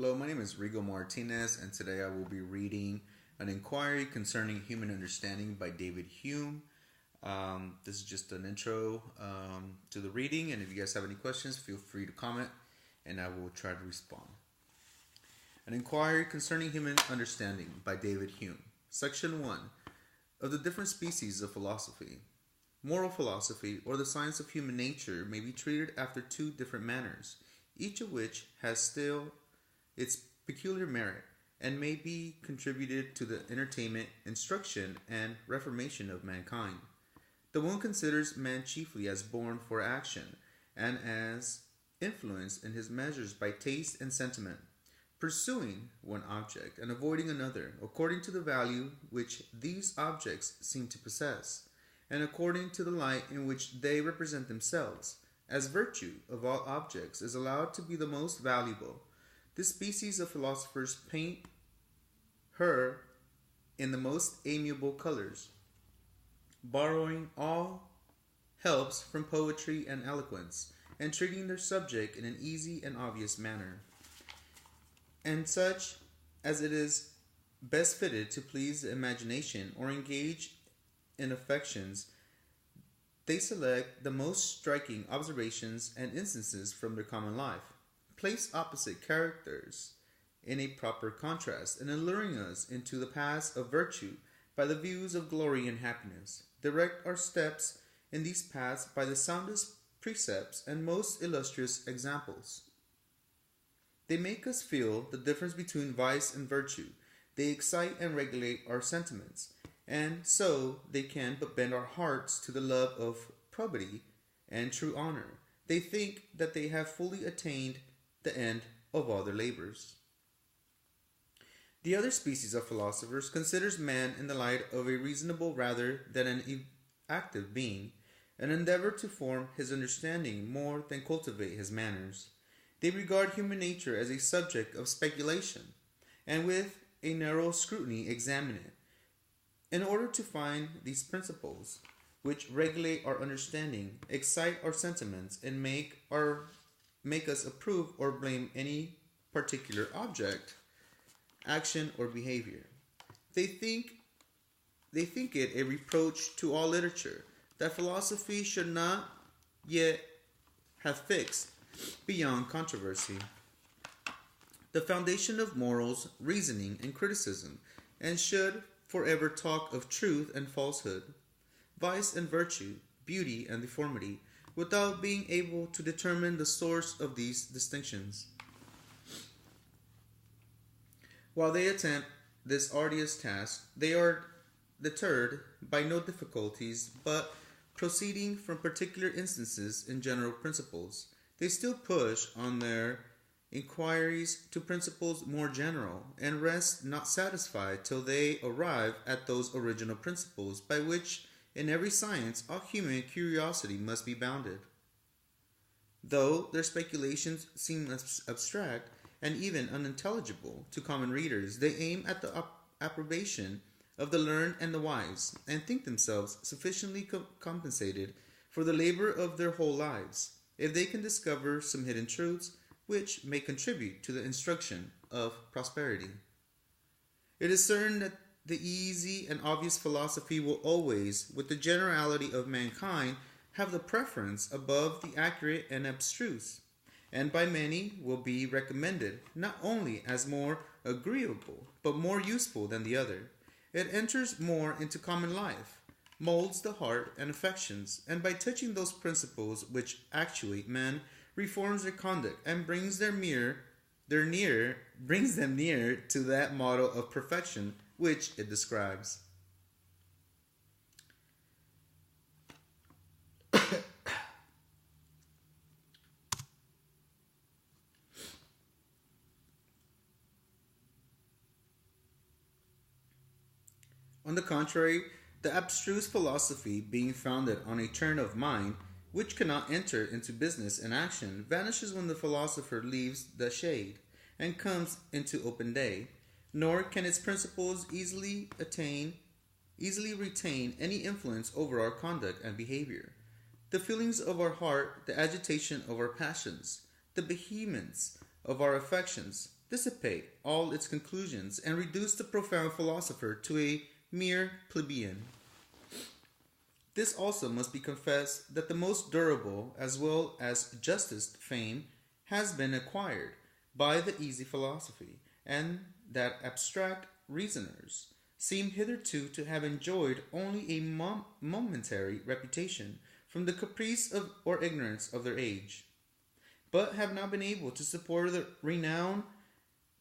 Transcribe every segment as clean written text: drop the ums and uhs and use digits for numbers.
Hello, my name is Rigo Martinez, and today I will be reading An Inquiry Concerning Human Understanding by David Hume. This is just an intro to the reading, and if you guys have any questions, feel free to comment, and I will try to respond. An Inquiry Concerning Human Understanding by David Hume. Section 1. Of the different species of philosophy. Moral philosophy, or the science of human nature, may be treated after two different manners, each of which has still its peculiar merit, and may be contributed to the entertainment, instruction, and reformation of mankind. The one considers man chiefly as born for action, and as influenced in his measures by taste and sentiment, pursuing one object and avoiding another, according to the value which these objects seem to possess, and according to the light in which they represent themselves. As virtue of all objects is allowed to be the most valuable, this species of philosophers paint her in the most amiable colors, borrowing all helps from poetry and eloquence, and treating their subject in an easy and obvious manner, and such as it is best fitted to please the imagination or engage in affections. They select the most striking observations and instances from their common life, place opposite characters in a proper contrast, and alluring us into the paths of virtue by the views of glory and happiness, direct our steps in these paths by the soundest precepts and most illustrious examples. They make us feel the difference between vice and virtue. They excite and regulate our sentiments, and so they can but bend our hearts to the love of probity and true honor. They think that they have fully attained the end of all their labors. The other species of philosophers considers man in the light of a reasonable rather than an active being, and endeavor to form his understanding more than cultivate his manners. They regard human nature as a subject of speculation, and with a narrow scrutiny examine it, in order to find these principles which regulate our understanding, excite our sentiments, and make us approve or blame any particular object, action, or behavior. They think it a reproach to all literature that philosophy should not yet have fixed beyond controversy the foundation of morals, reasoning, and criticism, and should forever talk of truth and falsehood, vice and virtue, beauty and deformity, without being able to determine the source of these distinctions. While they attempt this arduous task, they are deterred by no difficulties, but proceeding from particular instances in general principles, they still push on their inquiries to principles more general, and rest not satisfied till they arrive at those original principles by which in every science all human curiosity must be bounded. Though their speculations seem abstract and even unintelligible to common readers, they aim at the approbation of the learned and the wise, and think themselves sufficiently compensated for the labor of their whole lives, if they can discover some hidden truths which may contribute to the instruction of prosperity. It is certain that the easy and obvious philosophy will always, with the generality of mankind, have the preference above the accurate and abstruse, and by many will be recommended not only as more agreeable, but more useful than the other. It enters more into common life, molds the heart and affections, and by touching those principles which actuate men, reforms their conduct, and brings them near to that model of perfection which it describes. On the contrary, the abstruse philosophy, being founded on a turn of mind which cannot enter into business and action, vanishes when the philosopher leaves the shade and comes into open day, nor can its principles easily retain any influence over our conduct and behavior. The feelings of our heart, the agitation of our passions, the vehemence of our affections, dissipate all its conclusions, and reduce the profound philosopher to a mere plebeian. This also must be confessed that the most durable as well as justest fame has been acquired by the easy philosophy, and that abstract reasoners seem hitherto to have enjoyed only a momentary reputation from the caprice of or ignorance of their age, but have now been able to support the renown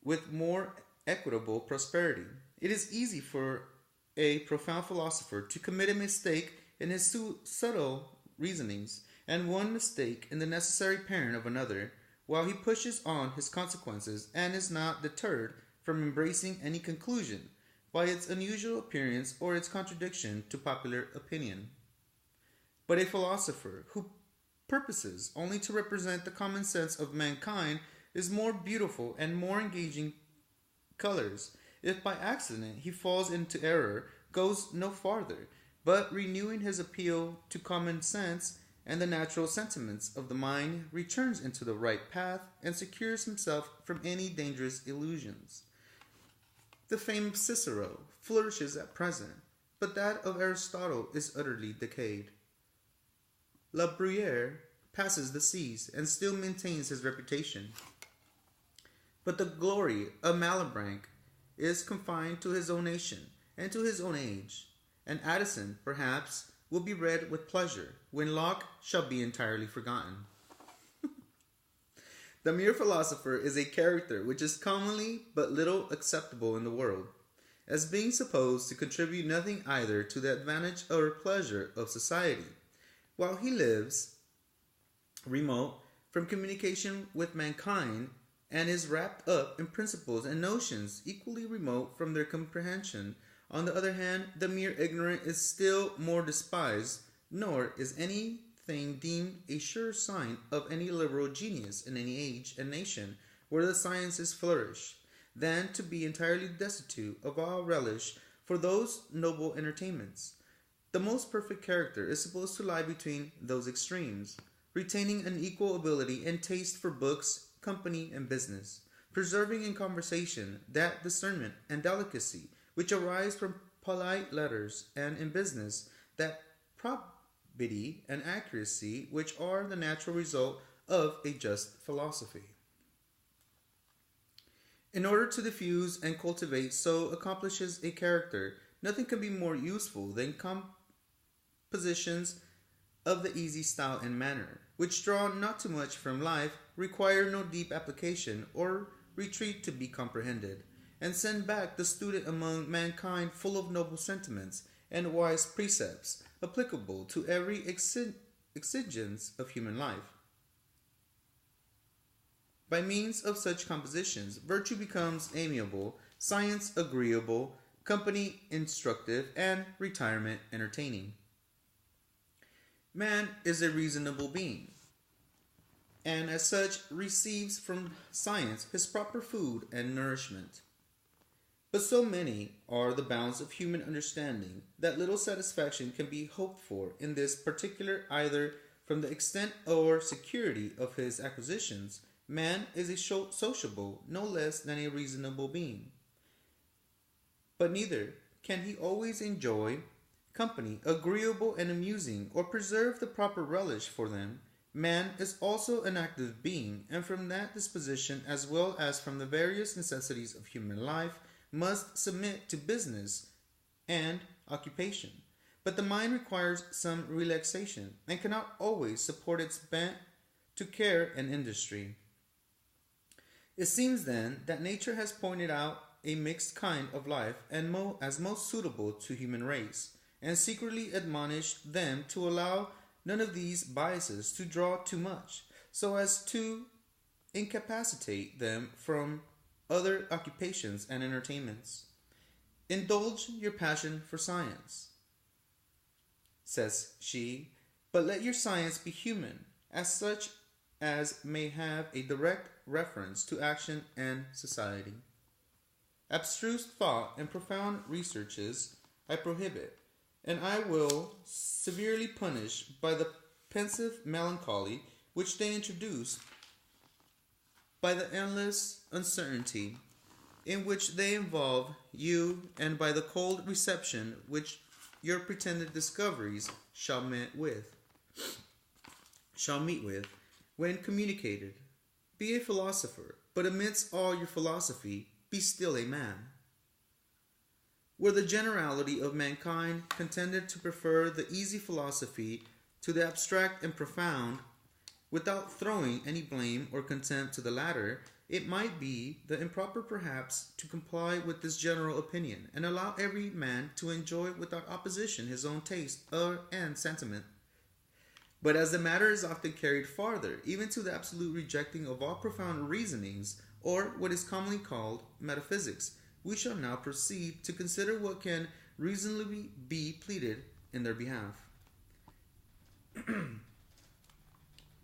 with more equitable prosperity. It is easy for a profound philosopher to commit a mistake in his subtle reasonings, and one mistake in the necessary parent of another, while he pushes on his consequences and is not deterred from embracing any conclusion by its unusual appearance or its contradiction to popular opinion. But a philosopher who purposes only to represent the common sense of mankind is more beautiful and more engaging colors. If by accident he falls into error, goes no farther, but renewing his appeal to common sense and the natural sentiments of the mind, returns into the right path and secures himself from any dangerous illusions. The fame of Cicero flourishes at present, but that of Aristotle is utterly decayed. La Bruyere passes the seas and still maintains his reputation. But the glory of Malebranche is confined to his own nation and to his own age, and Addison, perhaps, will be read with pleasure when Locke shall be entirely forgotten. The mere philosopher is a character which is commonly but little acceptable in the world, as being supposed to contribute nothing either to the advantage or pleasure of society, while he lives remote from communication with mankind, and is wrapped up in principles and notions equally remote from their comprehension. On the other hand, the mere ignorant is still more despised, nor is anything deemed a sure sign of any liberal genius in any age and nation where the sciences flourish, than to be entirely destitute of all relish for those noble entertainments. The most perfect character is supposed to lie between those extremes, retaining an equal ability and taste for books, company, and business, preserving in conversation that discernment and delicacy which arise from polite letters, and in business that probity and accuracy which are the natural result of a just philosophy. In order to diffuse and cultivate so accomplishes a character, nothing can be more useful than compositions of the easy style and manner, which draw not too much from life, require no deep application or retreat to be comprehended, and send back the student among mankind full of noble sentiments and wise precepts applicable to every exigence of human life. By means of such compositions, virtue becomes amiable, science agreeable, company instructive, and retirement entertaining. Man is a reasonable being, and as such receives from science his proper food and nourishment. But so many are the bounds of human understanding that little satisfaction can be hoped for in this particular either from the extent or security of his acquisitions. Man is a sociable no less than a reasonable being. But neither can he always enjoy company agreeable and amusing, or preserve the proper relish for them. Man is also an active being, and from that disposition, as well as from the various necessities of human life, must submit to business and occupation. But the mind requires some relaxation, and cannot always support its bent to care and industry. It seems then that nature has pointed out a mixed kind of life and as most suitable to human race, and secretly admonished them to allow none of these biases to draw too much, so as to incapacitate them from other occupations and entertainments. Indulge your passion for science, says she, but let your science be human, as such as may have a direct reference to action and society. Abstruse thought and profound researches I prohibit, and I will severely punish by the pensive melancholy which they introduce by the endless uncertainty in which they involve you, and by the cold reception which your pretended discoveries shall meet with when communicated. Be a philosopher, but amidst all your philosophy, be still a man. Were the generality of mankind contented to prefer the easy philosophy to the abstract and profound, without throwing any blame or contempt to the latter, it might be the improper perhaps to comply with this general opinion, and allow every man to enjoy without opposition his own taste and sentiment. But as the matter is often carried farther, even to the absolute rejecting of all profound reasonings, or what is commonly called metaphysics, we shall now proceed to consider what can reasonably be pleaded in their behalf.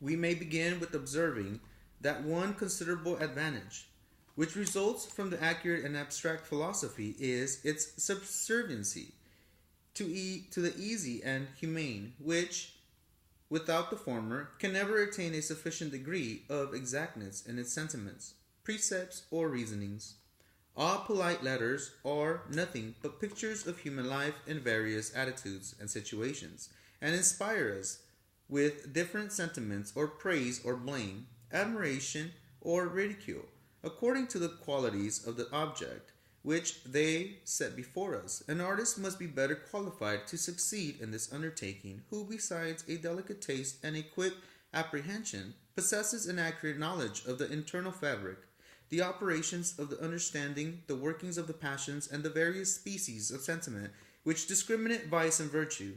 We may begin with observing that one considerable advantage, which results from the accurate and abstract philosophy, is its subserviency to the easy and humane, which, without the former, can never attain a sufficient degree of exactness in its sentiments, precepts, or reasonings. All polite letters are nothing but pictures of human life in various attitudes and situations, and inspire us with different sentiments or praise or blame, admiration or ridicule, according to the qualities of the object which they set before us. An artist must be better qualified to succeed in this undertaking, who, besides a delicate taste and a quick apprehension, possesses an accurate knowledge of the internal fabric, the operations of the understanding, the workings of the passions, and the various species of sentiment which discriminate vice and virtue.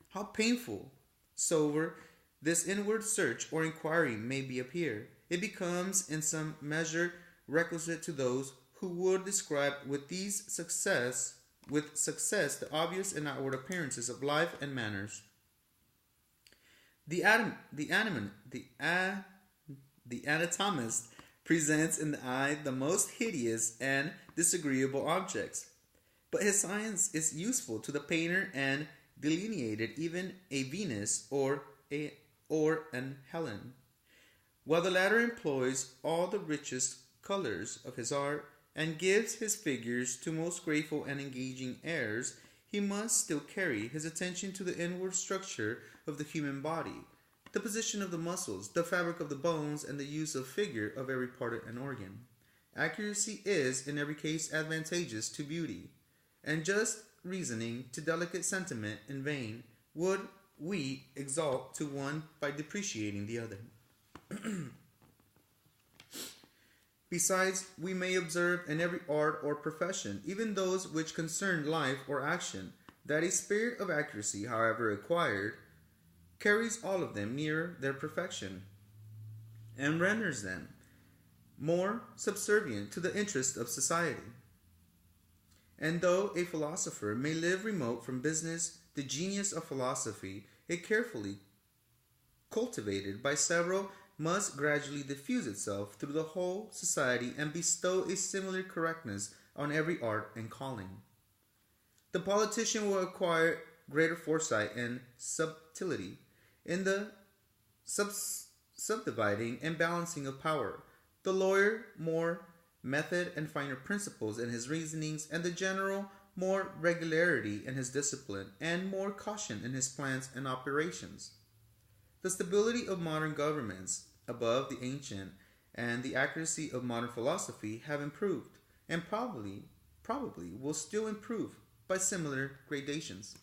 How painful soever this inward search or inquiry may be appear, it becomes in some measure requisite to those who would describe with success the obvious and outward appearances of life and manners. The anatomist presents in the eye the most hideous and disagreeable objects, but his science is useful to the painter and delineated even a Venus or an Helen, while the latter employs all the richest colors of his art and gives his figures to most graceful and engaging airs. He must still carry his attention to the inward structure of the human body, the position of the muscles, the fabric of the bones, and the use of figure of every part and organ. Accuracy is in every case advantageous to beauty, and just reasoning to delicate sentiment. In vain would we exalt to one by depreciating the other. Besides, we may observe in every art or profession, even those which concern life or action, that a spirit of accuracy, however acquired, carries all of them nearer their perfection, and renders them more subservient to the interest of society. And though a philosopher may live remote from business, the genius of philosophy, it carefully cultivated by several, must gradually diffuse itself through the whole society and bestow a similar correctness on every art and calling. The politician will acquire greater foresight and subtlety in the subdividing and balancing of power, the lawyer more method and finer principles in his reasonings, and the general more regularity in his discipline and more caution in his plans and operations. The stability of modern governments above the ancient and the accuracy of modern philosophy have improved, and probably will still improve by similar gradations.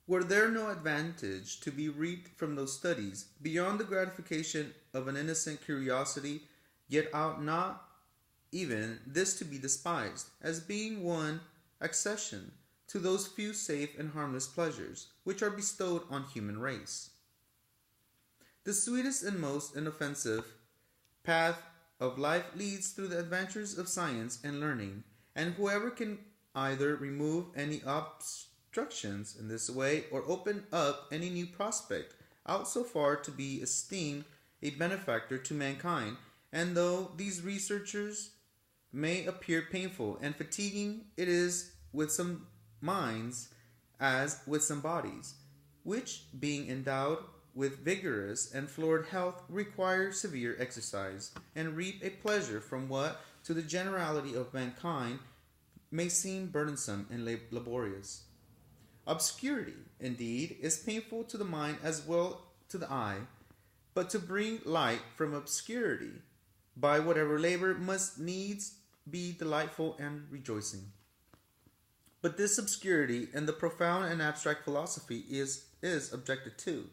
Were there no advantage to be reaped from those studies beyond the gratification of an innocent curiosity, yet ought not even this to be despised, as being one accession to those few safe and harmless pleasures which are bestowed on human race. The sweetest and most inoffensive path of life leads through the adventures of science and learning, and whoever can either remove any obstructions in this way or open up any new prospect ought so far to be esteemed a benefactor to mankind. And though these researches may appear painful and fatiguing, it is with some minds as with some bodies, which, being endowed with vigorous and florid health require severe exercise, and reap a pleasure from what, to the generality of mankind, may seem burdensome and laborious. Obscurity, indeed, is painful to the mind as well to the eye, but to bring light from obscurity, by whatever labor, must needs be delightful and rejoicing. But this obscurity in the profound and abstract philosophy is objected to,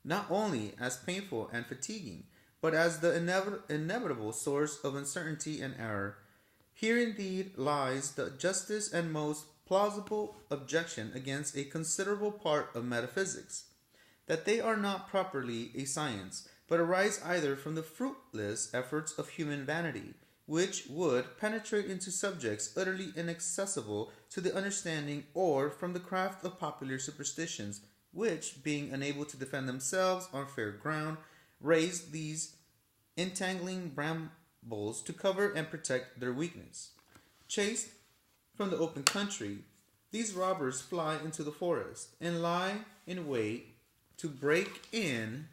not only as painful and fatiguing, but as the inevitable source of uncertainty and error. Here indeed lies the justest and most plausible objection against a considerable part of metaphysics, that they are not properly a science, but arise either from the fruitless efforts of human vanity, which would penetrate into subjects utterly inaccessible to the understanding, or from the craft of popular superstitions, which, being unable to defend themselves on fair ground, raise these entangling brambles to cover and protect their weakness. Chased from the open country, these robbers fly into the forest, and lie in wait to break in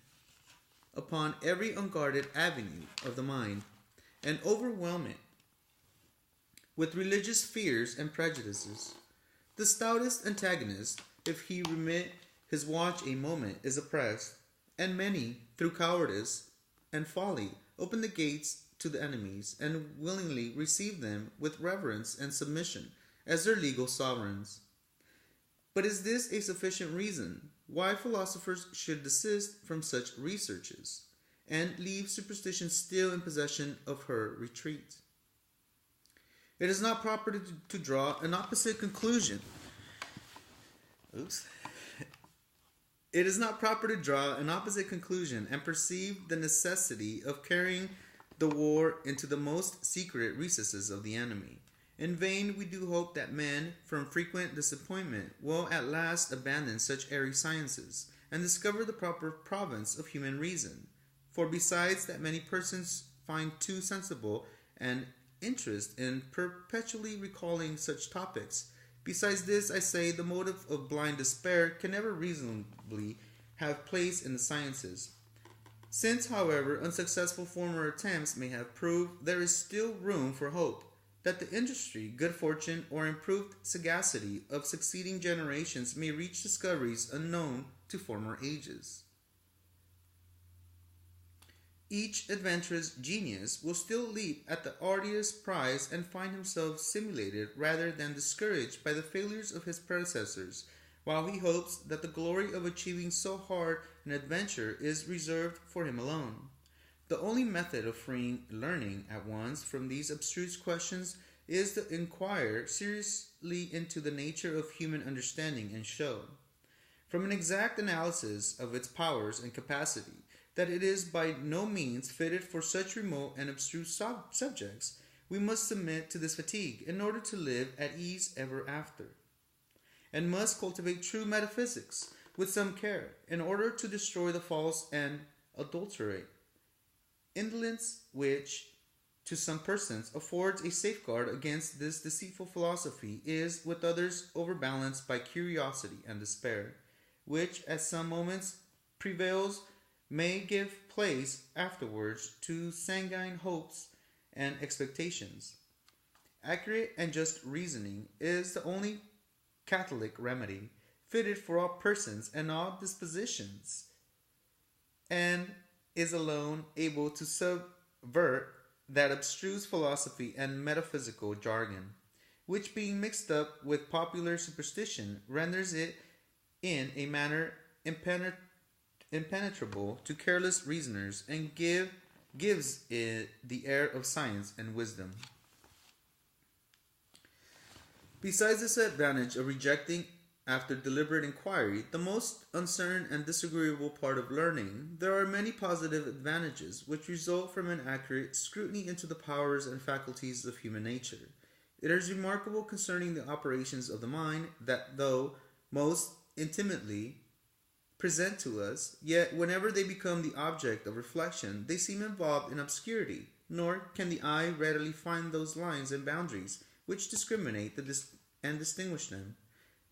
upon every unguarded avenue of the mind, and overwhelm it with religious fears and prejudices. The stoutest antagonist, if he remit his watch a moment, is oppressed, and many, through cowardice and folly, open the gates to the enemies, and willingly receive them with reverence and submission as their legal sovereigns. But is this a sufficient reason why philosophers should desist from such researches, and leave superstition still in possession of her retreat? It is not proper to draw an opposite conclusion. It is not proper to draw an opposite conclusion and perceive the necessity of carrying the war into the most secret recesses of the enemy. In vain we do hope that men, from frequent disappointment, will at last abandon such airy sciences, and discover the proper province of human reason. For besides that many persons find too sensible an interest in perpetually recalling such topics, besides this, I say, the motive of blind despair can never reasonably have place in the sciences. Since, however, unsuccessful former attempts may have proved, there is still room for hope that the industry, good fortune, or improved sagacity of succeeding generations may reach discoveries unknown to former ages. Each adventurous genius will still leap at the arduous prize and find himself stimulated rather than discouraged by the failures of his predecessors, while he hopes that the glory of achieving so hard an adventure is reserved for him alone. The only method of freeing learning at once from these abstruse questions is to inquire seriously into the nature of human understanding and show, from an exact analysis of its powers and capacity, that it is by no means fitted for such remote and abstruse subjects. We must submit to this fatigue in order to live at ease ever after, and must cultivate true metaphysics with some care, in order to destroy the false and adulterate indolence which, to some persons, affords a safeguard against this deceitful philosophy, is, with others, overbalanced by curiosity and despair, which at some moments prevails, may give place afterwards to sanguine hopes and expectations. Accurate and just reasoning is the only catholic remedy fitted for all persons and all dispositions, and is alone able to subvert that abstruse philosophy and metaphysical jargon, which, being mixed up with popular superstition, renders it in a manner impenetrable to careless reasoners, and gives it the air of science and wisdom. Besides this advantage of rejecting after deliberate inquiry the most uncertain and disagreeable part of learning, there are many positive advantages which result from an accurate scrutiny into the powers and faculties of human nature. It is remarkable concerning the operations of the mind that, though most intimately present to us, yet whenever they become the object of reflection, they seem involved in obscurity, nor can the eye readily find those lines and boundaries which discriminate and distinguish them.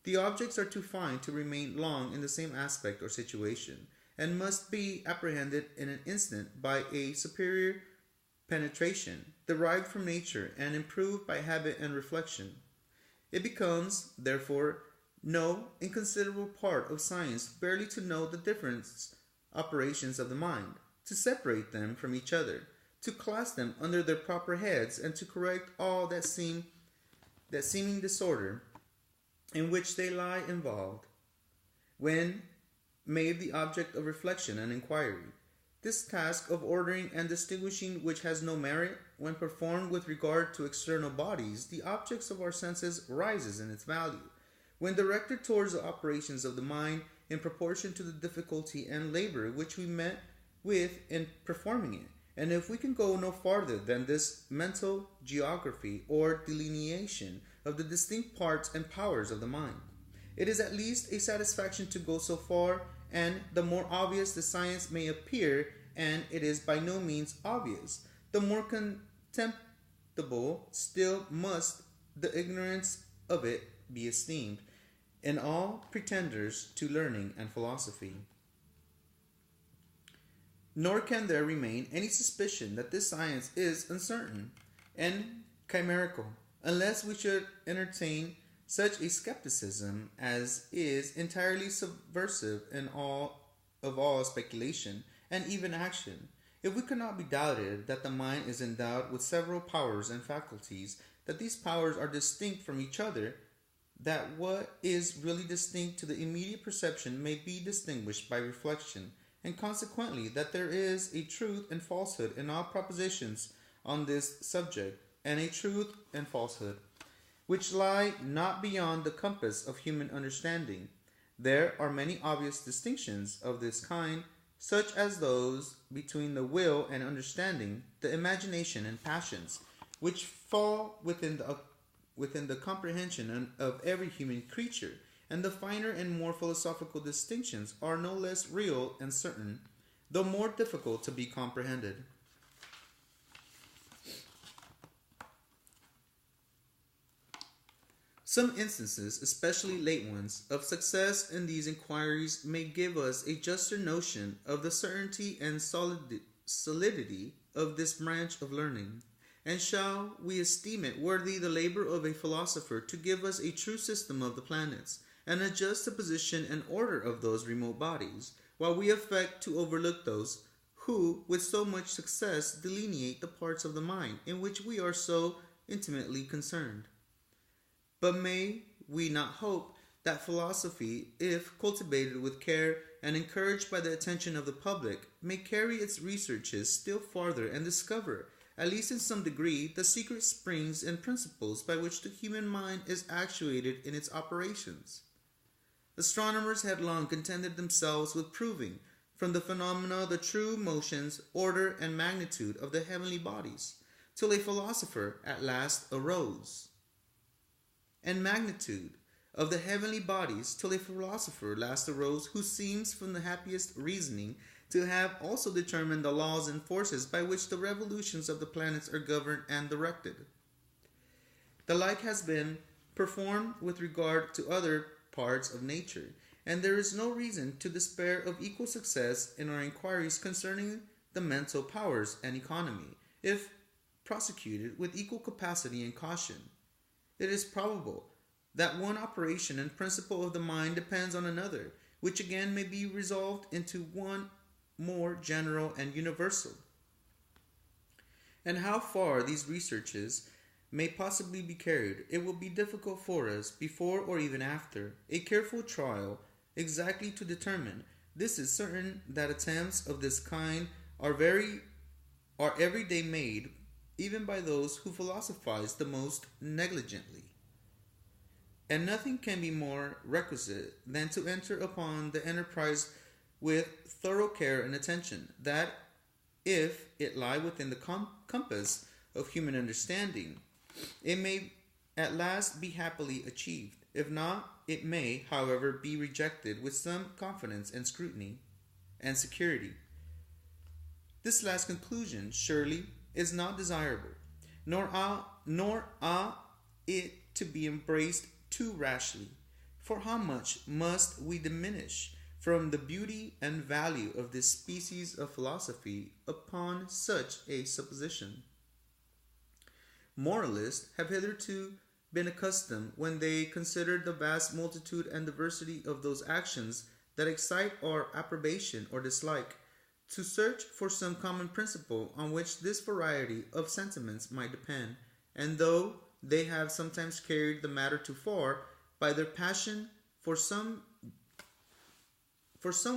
The objects are too fine to remain long in the same aspect or situation, and must be apprehended in an instant by a superior penetration, derived from nature and improved by habit and reflection. It becomes, therefore, no inconsiderable part of science barely to know the different operations of the mind, to separate them from each other, to class them under their proper heads, and to correct all that seeming disorder in which they lie involved, when made the object of reflection and inquiry. This task of ordering and distinguishing, which has no merit, when performed with regard to external bodies, the objects of our senses, rises in its value. When directed towards the operations of the mind, in proportion to the difficulty and labor which we met with in performing it. And if we can go no farther than this mental geography or delineation of the distinct parts and powers of the mind, it is at least a satisfaction to go so far, and the more obvious the science may appear, and it is by no means obvious, the more contemptible still must the ignorance of it be esteemed in all pretenders to learning and philosophy. Nor can there remain any suspicion that this science is uncertain and chimerical, unless we should entertain such a skepticism as is entirely subversive of all speculation and even action. If we cannot be doubted that the mind is endowed with several powers and faculties, that these powers are distinct from each other, that what is really distinct to the immediate perception may be distinguished by reflection, and consequently that there is a truth and falsehood in all propositions on this subject, and a truth and falsehood which lie not beyond the compass of human understanding. There are many obvious distinctions of this kind, such as those between the will and understanding, the imagination and passions, which fall within the comprehension of every human creature, and the finer and more philosophical distinctions are no less real and certain, though more difficult to be comprehended. Some instances, especially late ones, of success in these inquiries may give us a juster notion of the certainty and solidity of this branch of learning. And shall we esteem it worthy the labor of a philosopher to give us a true system of the planets, and adjust the position and order of those remote bodies, while we affect to overlook those who, with so much success, delineate the parts of the mind in which we are so intimately concerned? But may we not hope that philosophy, if cultivated with care and encouraged by the attention of the public, may carry its researches still farther and discover, at least in some degree, the secret springs and principles by which the human mind is actuated in its operations? Astronomers had long contented themselves with proving from the phenomena the true motions, order, and magnitude of the heavenly bodies, till a philosopher at last arose. And magnitude of the heavenly bodies, till a philosopher last arose, who seems from the happiest reasoning to have also determined the laws and forces by which the revolutions of the planets are governed and directed. The like has been performed with regard to other parts of nature, and there is no reason to despair of equal success in our inquiries concerning the mental powers and economy, if prosecuted with equal capacity and caution. It is probable that one operation and principle of the mind depends on another, which again may be resolved into one more general and universal. And how far these researches may possibly be carried, it will be difficult for us, before or even after a careful trial, exactly to determine. This is certain, that attempts of this kind are every day made, even by those who philosophize the most negligently. And nothing can be more requisite than to enter upon the enterprise with thorough care and attention, that if it lie within the compass of human understanding, it may at last be happily achieved. If not, it may, however, be rejected with some confidence and scrutiny and security. This last conclusion, surely, is not desirable, nor ought it to be embraced too rashly. For how much must we diminish from the beauty and value of this species of philosophy upon such a supposition. Moralists have hitherto been accustomed, when they considered the vast multitude and diversity of those actions that excite our approbation or dislike, to search for some common principle on which this variety of sentiments might depend, and though they have sometimes carried the matter too far, by their passion for some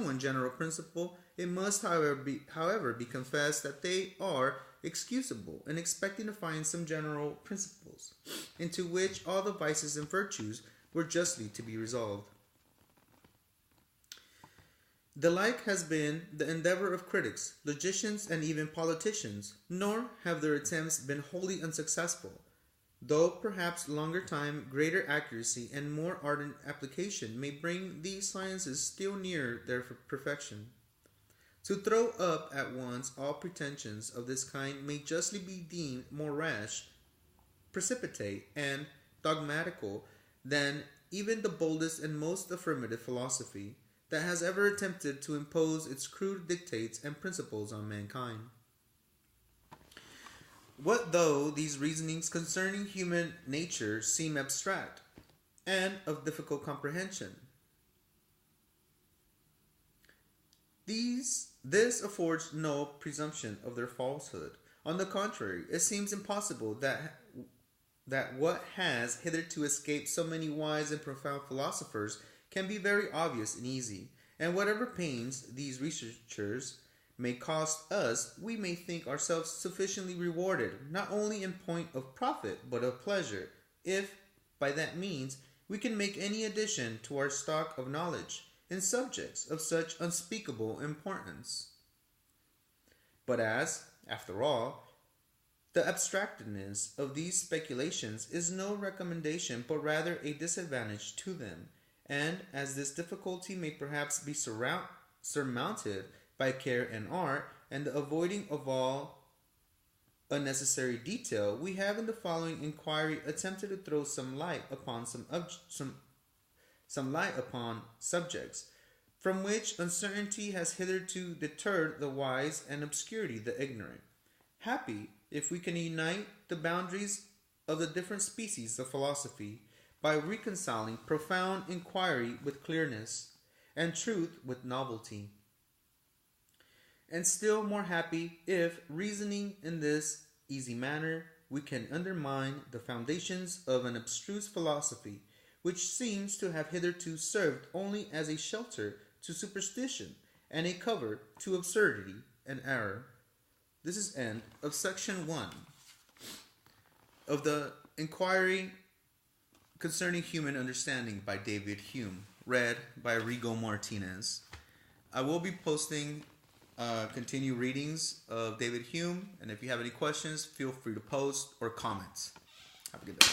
one general principle, it must however be confessed that they are excusable in expecting to find some general principles, into which all the vices and virtues were justly to be resolved. The like has been the endeavor of critics, logicians, and even politicians, nor have their attempts been wholly unsuccessful, though perhaps longer time, greater accuracy, and more ardent application may bring these sciences still nearer their perfection. To throw up at once all pretensions of this kind may justly be deemed more rash, precipitate, and dogmatical than even the boldest and most affirmative philosophy that has ever attempted to impose its crude dictates and principles on mankind. What though these reasonings concerning human nature seem abstract and of difficult comprehension? This affords no presumption of their falsehood. On the contrary, it seems impossible that what has hitherto escaped so many wise and profound philosophers can be very obvious and easy, and whatever pains these researchers may cost us, we may think ourselves sufficiently rewarded, not only in point of profit, but of pleasure, if by that means we can make any addition to our stock of knowledge in subjects of such unspeakable importance. But as, after all, the abstractedness of these speculations is no recommendation, but rather a disadvantage to them, and as this difficulty may perhaps be surmounted by care and art, and the avoiding of all unnecessary detail, we have in the following inquiry attempted to throw some light upon some light upon subjects from which uncertainty has hitherto deterred the wise and obscurity the ignorant. Happy if we can unite the boundaries of the different species of philosophy by reconciling profound inquiry with clearness, and truth with novelty. And still more happy if, reasoning in this easy manner, we can undermine the foundations of an abstruse philosophy, which seems to have hitherto served only as a shelter to superstition and a cover to absurdity and error. This is end of section 1 of the Inquiry Concerning Human Understanding by David Hume, read by Rigo Martinez. I will be posting continue readings of David Hume, and if you have any questions, feel free to post or comment. Have a good day.